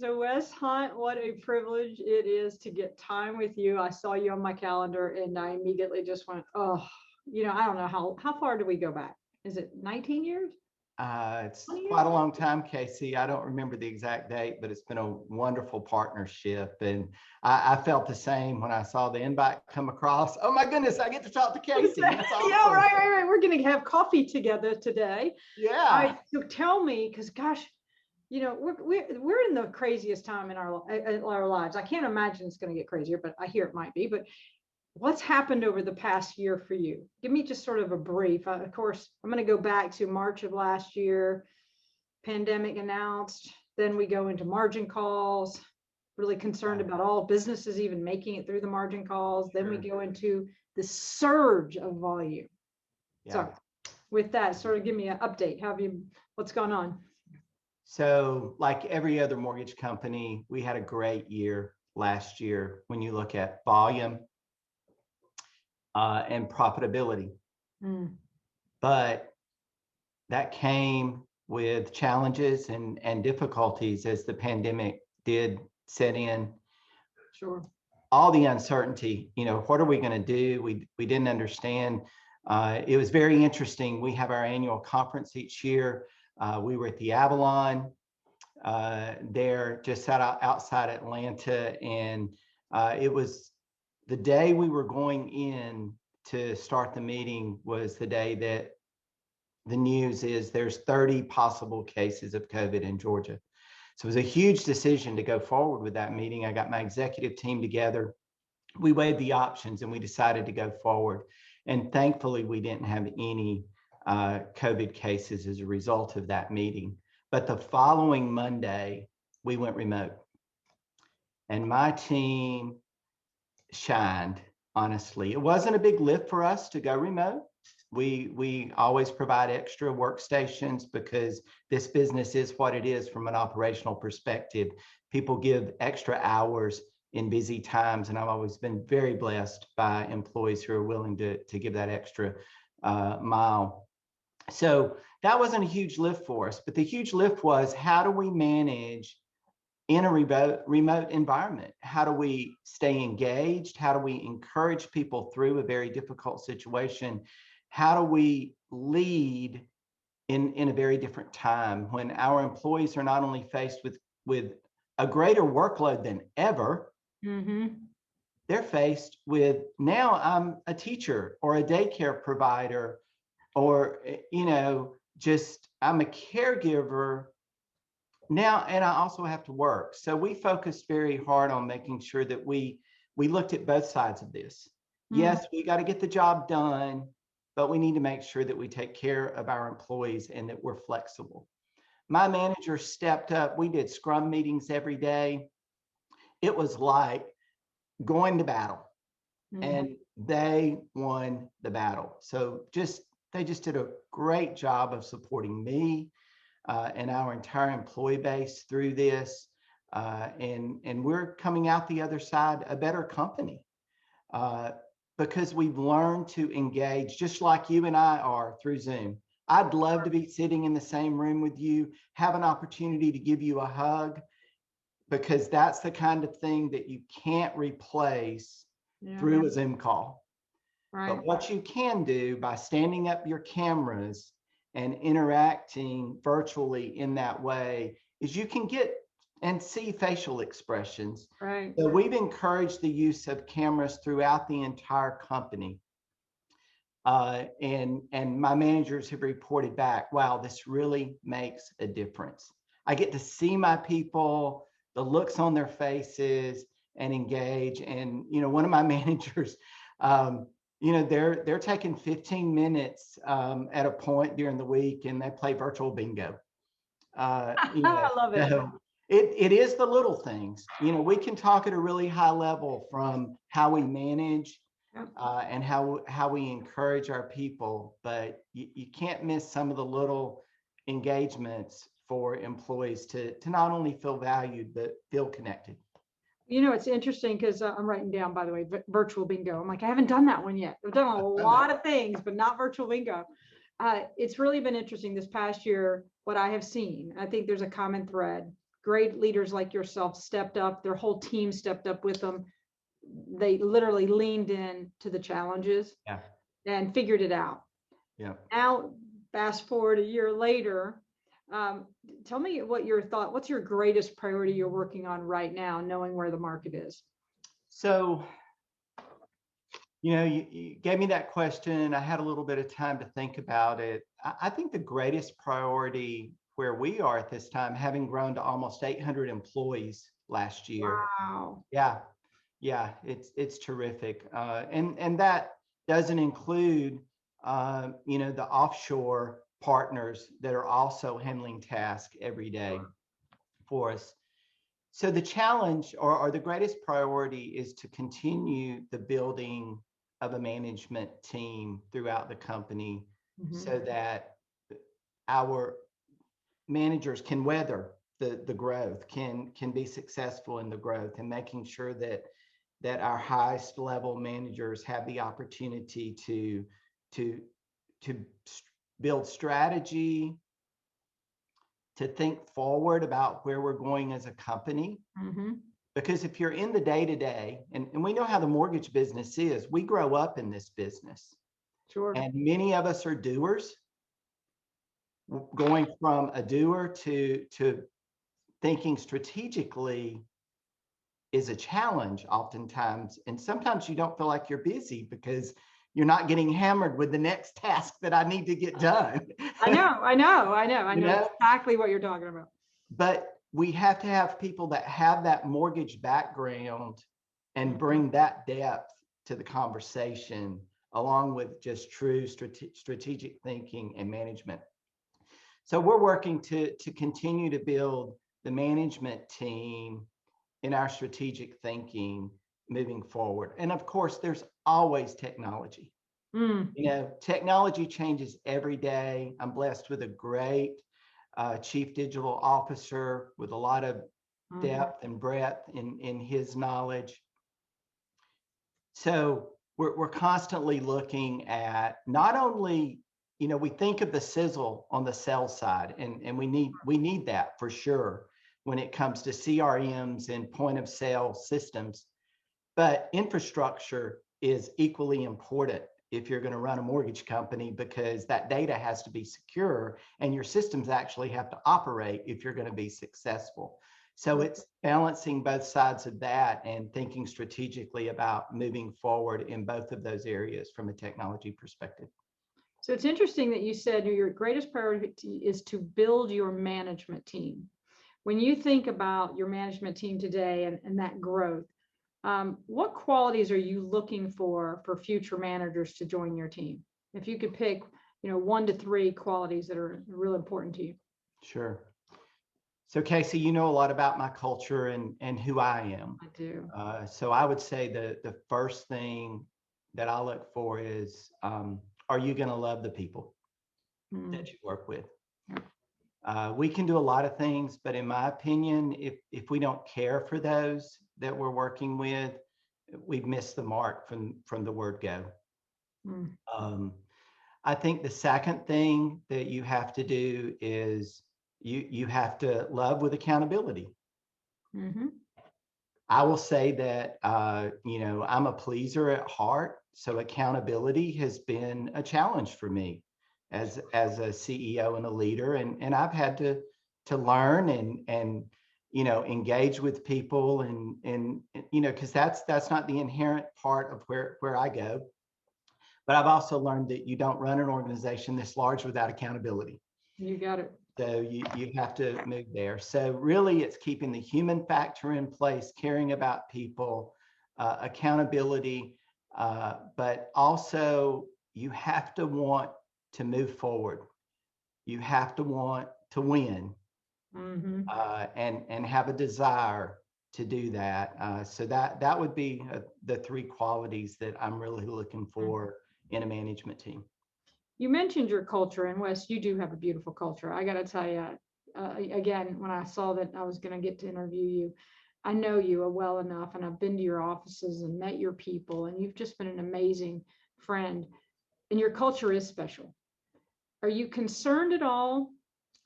So Wes Hunt, what a privilege it is to get time with you. I saw you on my calendar and I immediately just went, oh, I don't know how far do we go back? Is it 19 years? It's 20 years? quite a long time, Casey. I don't remember the exact date, but it's been a wonderful partnership. And I felt the same when I saw the invite come across. Oh my goodness, I get to talk to Casey. That's awesome. Yeah, right. We're going to have coffee together today. Yeah. So tell me, because gosh, we're in the craziest time in our lives. I can't imagine it's going to get crazier, but I hear it might be. But what's happened over the past year for you? Give me just sort of a brief. Of course, I'm going to go back to March of last year, pandemic announced. Then we go into margin calls, really concerned about all businesses even making it through the margin calls. Then we go into the surge of volume. Yeah. So with that, sort of give me an update. What's going on? So like every other mortgage company, we had a great year last year when you look at volume and profitability. But that came with challenges and difficulties as the pandemic did set in. Sure. All the uncertainty, what are we going to do? We didn't understand. It was very interesting. We have our annual conference each year. We were at the Avalon there just outside Atlanta. And it was the day we were going in to start the meeting was the day that the news is there's 30 possible cases of COVID in Georgia. So it was a huge decision to go forward with that meeting. I got my executive team together. We weighed the options and we decided to go forward. And thankfully, we didn't have any COVID cases as a result of that meeting. But the following Monday, we went remote. And my team shined, honestly. It wasn't a big lift for us to go remote. We always provide extra workstations because this business is what it is from an operational perspective. People give extra hours in busy times, and I've always been very blessed by employees who are willing to give that extra mile. So that wasn't a huge lift for us, but the huge lift was, how do we manage in a remote environment? How do we stay engaged? How do we encourage people through a very difficult situation? How do we lead in a very different time when our employees are not only faced with a greater workload than ever, they're faced with, now I'm a teacher or a daycare provider, or, just I'm a caregiver now, and I also have to work. So we focused very hard on making sure that we looked at both sides of this. Yes, we got to get the job done, but we need to make sure that we take care of our employees and that we're flexible. My manager stepped up. We did scrum meetings every day. It was like going to battle, and they won the battle. So they just did a great job of supporting me and our entire employee base through this. And we're coming out the other side a better company because we've learned to engage just like you and I are through Zoom. I'd love to be sitting in the same room with you, have an opportunity to give you a hug, because that's the kind of thing that you can't replace through a Zoom call. Right. But what you can do by standing up your cameras and interacting virtually in that way is you can get and see facial expressions. Right. So we've encouraged the use of cameras throughout the entire company. And my managers have reported back, wow, this really makes a difference. I get to see my people, the looks on their faces, and engage. And, one of my managers, they're taking 15 minutes at a point during the week, and they play virtual bingo. I love it. So it is the little things. We can talk at a really high level from how we manage and how we encourage our people, but you can't miss some of the little engagements for employees to not only feel valued, but feel connected. It's interesting because I'm writing down, by the way, virtual bingo. I'm like, I haven't done that one yet. I've done a lot of things, but not virtual bingo. It's really been interesting this past year, what I have seen. I think there's a common thread, great leaders like yourself stepped up, their whole team stepped up with them. They literally leaned in to the challenges Yeah. and figured it out. Yeah. Now, fast forward a year later, tell me what's your greatest priority you're working on right now, knowing where the market is? So, you gave me that question. I had a little bit of time to think about it. I think the greatest priority where we are at this time, having grown to almost 800 employees last year. Wow. Yeah. Yeah, it's terrific. And that doesn't include, the offshore partners that are also handling tasks every day for us. So the challenge or the greatest priority is to continue the building of a management team throughout the company so that our managers can weather the growth, can be successful in the growth, and making sure that our highest level managers have the opportunity to build strategy, to think forward about where we're going as a company. Because if you're in the day-to-day, and we know how the mortgage business is, we grow up in this business. Sure. And many of us are doers. Going from a doer to thinking strategically is a challenge oftentimes. And sometimes you don't feel like you're busy because you're not getting hammered with the next task that I need to get done. I know exactly what you're talking about. But we have to have people that have that mortgage background and bring that depth to the conversation, along with just true strategic thinking and management. So we're working to continue to build the management team in our strategic thinking moving forward. And of course, there's always technology. Technology changes every day. I'm blessed with a great chief digital officer with a lot of depth and breadth in his knowledge. So we're constantly looking at not only, we think of the sizzle on the sales side, and we need that for sure when it comes to CRMs and point of sale systems, but infrastructure is equally important if you're going to run a mortgage company, because that data has to be secure and your systems actually have to operate if you're going to be successful. So it's balancing both sides of that and thinking strategically about moving forward in both of those areas from a technology perspective. So it's interesting that you said your greatest priority is to build your management team. When you think about your management team today and that growth, what qualities are you looking for future managers to join your team? If you could pick, 1 to 3 qualities that are real important to you. Sure. So Casey, you know a lot about my culture and who I am. I do. So I would say the first thing that I look for is, are you going to love the people that you work with? We can do a lot of things, but in my opinion, if we don't care for those that we're working with, we've missed the mark from the word go. I think the second thing that you have to do is you have to love with accountability. I will say that, I'm a pleaser at heart. So accountability has been a challenge for me as a CEO and a leader. And I've had to learn and engage with people and because that's not the inherent part of where I go. But I've also learned that you don't run an organization this large without accountability. You got it. So you have to move there. So really it's keeping the human factor in place, caring about people, accountability, but also you have to want to move forward. You have to want to win and have a desire to do that. So that would be the 3 qualities that I'm really looking for in a management team. You mentioned your culture, and Wes, you do have a beautiful culture. I got to tell you, again, when I saw that I was going to get to interview you, I know you well enough, and I've been to your offices and met your people, and you've just been an amazing friend, and your culture is special. Are you concerned at all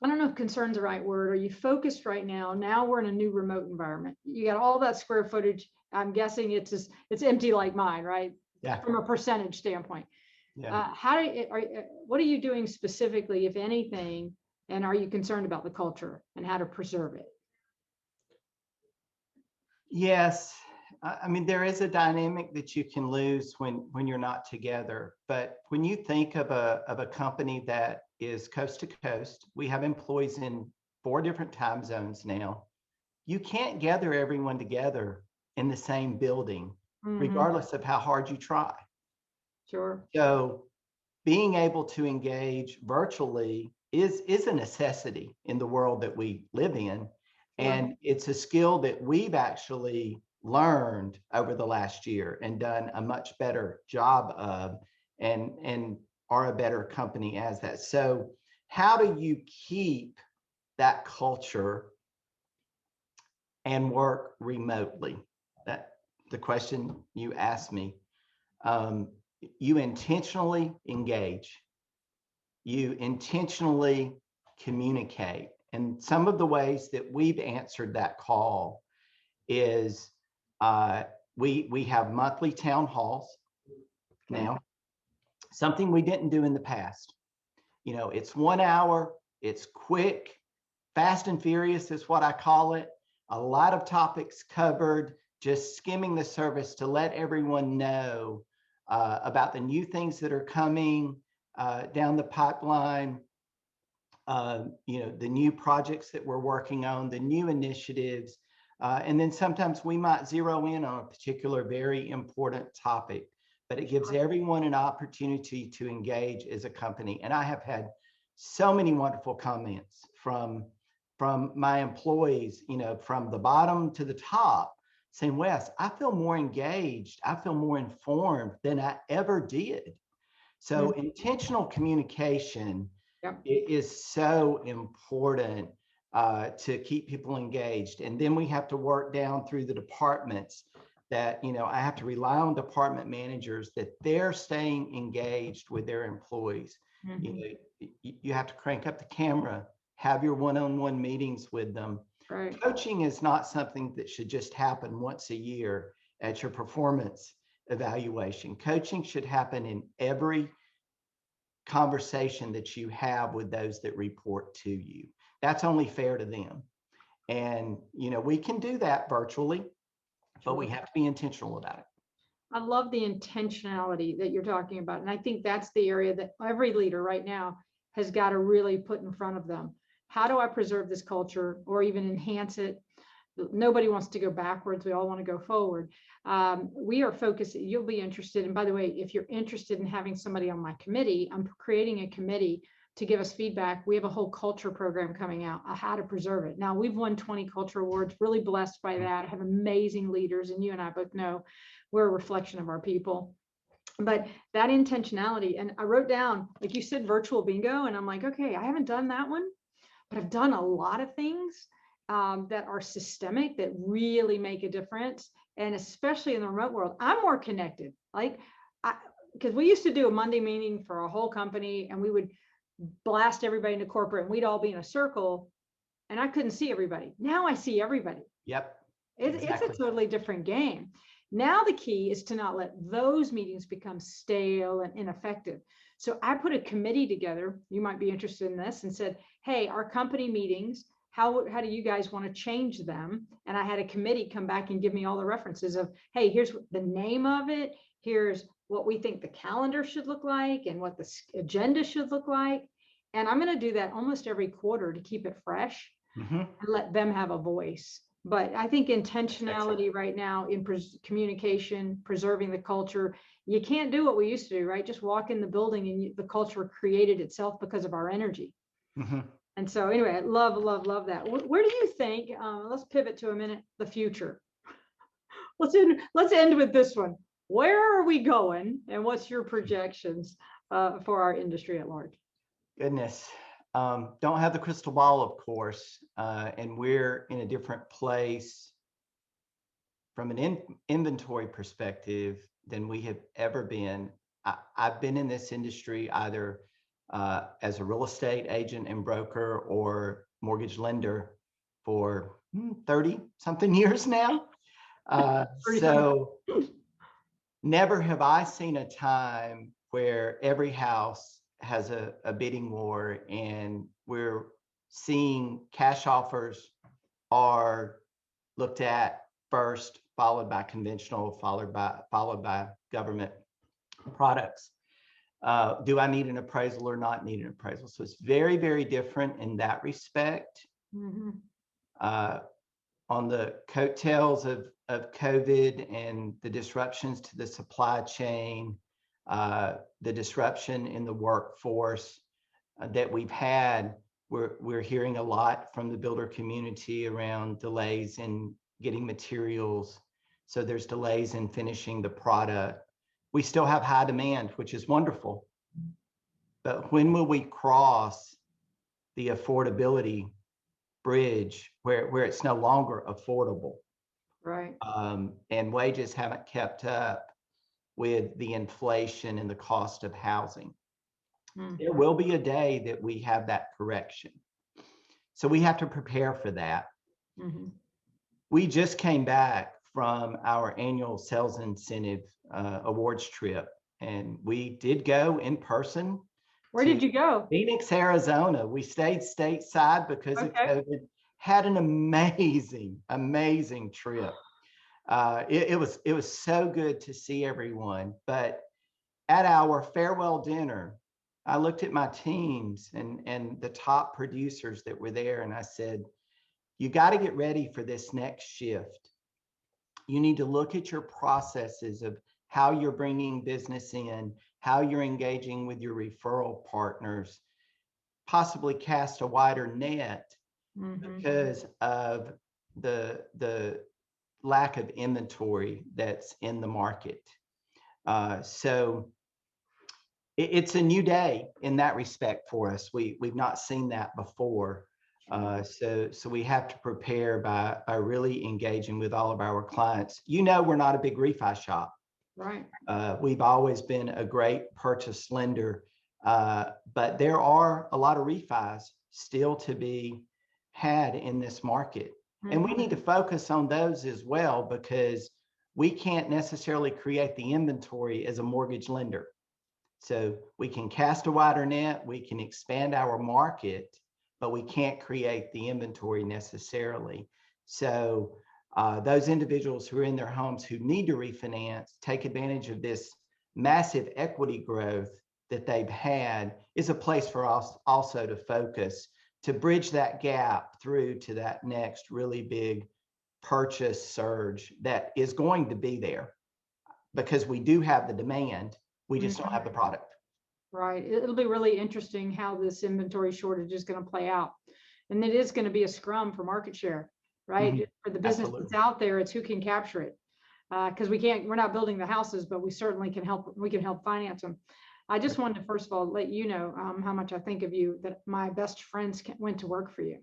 I don't know if concern's the right word. Are you focused right now? Now we're in a new remote environment. You got all that square footage. I'm guessing it's empty like mine, right? Yeah, From a percentage standpoint. yeah. What are you doing specifically, if anything, and are you concerned about the culture and how to preserve it? Yes. I mean, there is a dynamic that you can lose when you're not together. But when you think of a company that is coast to coast, we have employees in 4 different time zones now. You can't gather everyone together in the same building, Mhm. regardless of how hard you try. Sure. So being able to engage virtually is a necessity in the world that we live in. Sure. And it's a skill that we've actually learned over the last year and done a much better job of, and are a better company as that. So how do you keep that culture and work remotely? That the question you asked me. Um, you intentionally engage, you intentionally communicate. And some of the ways that we've answered that call is we have monthly town halls Okay. now, something we didn't do in the past. It's 1 hour, it's quick, fast and furious is what I call it. A lot of topics covered, just skimming the surface to let everyone know about the new things that are coming down the pipeline, the new projects that we're working on, the new initiatives. And then sometimes we might zero in on a particular very important topic, but it gives everyone an opportunity to engage as a company. And I have had so many wonderful comments from my employees, from the bottom to the top, saying, Wes, I feel more engaged, I feel more informed than I ever did. So Mhm. intentional communication Yep. is so important to keep people engaged. And then we have to work down through the departments that, I have to rely on department managers that they're staying engaged with their employees. Mhm. You have to crank up the camera, have your one-on-one meetings with them. Right. Coaching is not something that should just happen once a year at your performance evaluation. Coaching should happen in every conversation that you have with those that report to you. That's only fair to them. And, we can do that virtually, but we Sure. have to be intentional about it. I love the intentionality that you're talking about. And I think that's the area that every leader right now has got to really put in front of them. How do I preserve this culture or even enhance it? Nobody wants to go backwards. We all want to go forward. We are focused. You'll be interested. And by the way, if you're interested in having somebody on my committee, I'm creating a committee to give us feedback. We have a whole culture program coming out, how to preserve it. Now, we've won 20 culture awards, really blessed by that. I have amazing leaders, and you and I both know we're a reflection of our people. But that intentionality, and I wrote down, like you said, virtual bingo, and I'm like, okay, I haven't done that one, but I've done a lot of things that are systemic that really make a difference. And especially in the remote world, I'm more connected. Because we used to do a Monday meeting for a whole company, and we would blast everybody into corporate, and we'd all be in a circle, and I couldn't see everybody. Now I see everybody. Yep, It's a exactly. totally different game. Now the key is to not let those meetings become stale and ineffective. So I put a committee together. You might be interested in this, and said, hey, our company meetings, how do you guys want to change them? And I had a committee come back and give me all the references of, hey, here's the name of it. Here's what we think the calendar should look like and what the agenda should look like. And I'm going to do that almost every quarter to keep it fresh Mm-hmm. and let them have a voice. But I think That's excellent. intentionality right now in communication, preserving the culture, you can't do what we used to do, right? Just walk in the building and the culture created itself because of our energy. Mm-hmm. And so anyway, I love, love, love that. Where do you think, let's pivot to a minute, the future. Let's end with this one. Where are we going and what's your projections for our industry at large? Goodness. Don't have the crystal ball, of course, and we're in a different place from an inventory perspective than we have ever been. I've been in this industry either as a real estate agent and broker or mortgage lender for 30 something years now. So never have I seen a time where every house has a bidding war, and we're seeing cash offers are looked at first, followed by conventional, followed by government products. Do I need an appraisal or not need an appraisal? So it's very, very different in that respect. On the coattails of COVID and the disruptions to the supply chain, the disruption in the workforce that we've had, we're hearing a lot from the builder community around delays in getting materials. So there's delays in finishing the product. We still have high demand, which is wonderful. But when will we cross the affordability bridge where it's no longer affordable? Right. And wages haven't kept up with the inflation and the cost of housing. There will be a day that we have that correction. So we have to prepare for that. We just came back from our annual sales incentive awards trip, and we did go in person. Where did you go? Phoenix, Arizona. We stayed stateside because of COVID. Had an amazing, amazing trip. It was so good to see everyone. But at our farewell dinner, I looked at my teams and the top producers that were there, and I said, you got to get ready for this next shift. You need to look at your processes of how you're bringing business in, how you're engaging with your referral partners, possibly cast a wider net because of the lack of inventory that's in the market. So it's a new day in that respect for us. We've not seen that before. So we have to prepare by really engaging with all of our clients. We're not a big refi shop. Right. We've always been a great purchase lender, but there are a lot of refis still to be had in this market. And we need to focus on those as well, because we can't necessarily create the inventory as a mortgage lender. So we can cast a wider net, we can expand our market, but we can't create the inventory necessarily. So those individuals who are in their homes who need to refinance, take advantage of this massive equity growth that they've had, is a place for us also to focus, to bridge that gap through to that next really big purchase surge that is going to be there, because we do have the demand, we just don't have the product. Right. It'll be really interesting how this inventory shortage is going to play out. And it is going to be a scrum for market share, right? For the business that's out there, it's who can capture it. Because we're not building the houses, but we certainly can help. We can help finance them. I just wanted to first of all let you know how much I think of you, that my best friends went to work for you.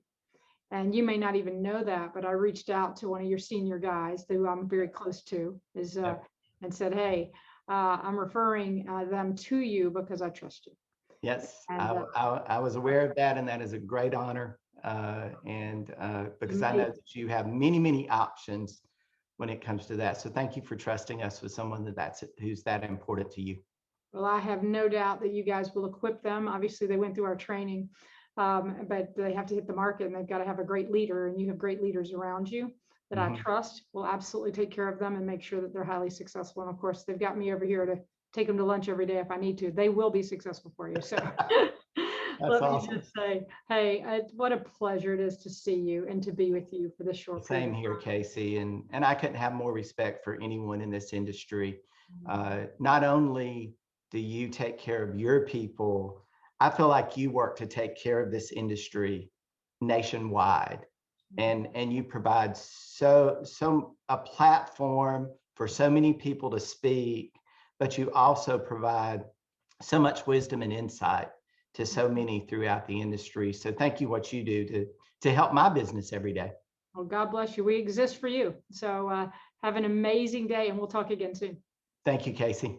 And you may not even know that, but I reached out to one of your senior guys who I'm very close to, and said, hey, I'm referring them to you because I trust you. Yes, and, I was aware of that, and that is a great honor. Because I know that you have many, many options when it comes to that. So thank you for trusting us with someone who's that important to you. Well, I have no doubt that you guys will equip them. Obviously, they went through our training, but they have to hit the market, and they've got to have a great leader, and you have great leaders around you that I trust will absolutely take care of them and make sure that they're highly successful. And of course, they've got me over here to take them to lunch every day if I need to. They will be successful for you. So let me just say, hey, what a pleasure it is to see you and to be with you for this short period. Same here, Casey. And I couldn't have more respect for anyone in this industry. Not only do you take care of your people, I feel like you work to take care of this industry nationwide. And you provide a platform for so many people to speak, but you also provide so much wisdom and insight to so many throughout the industry. So thank you what you do to help my business every day. Well, God bless you. We exist for you. So have an amazing day, and we'll talk again soon. Thank you, Casey.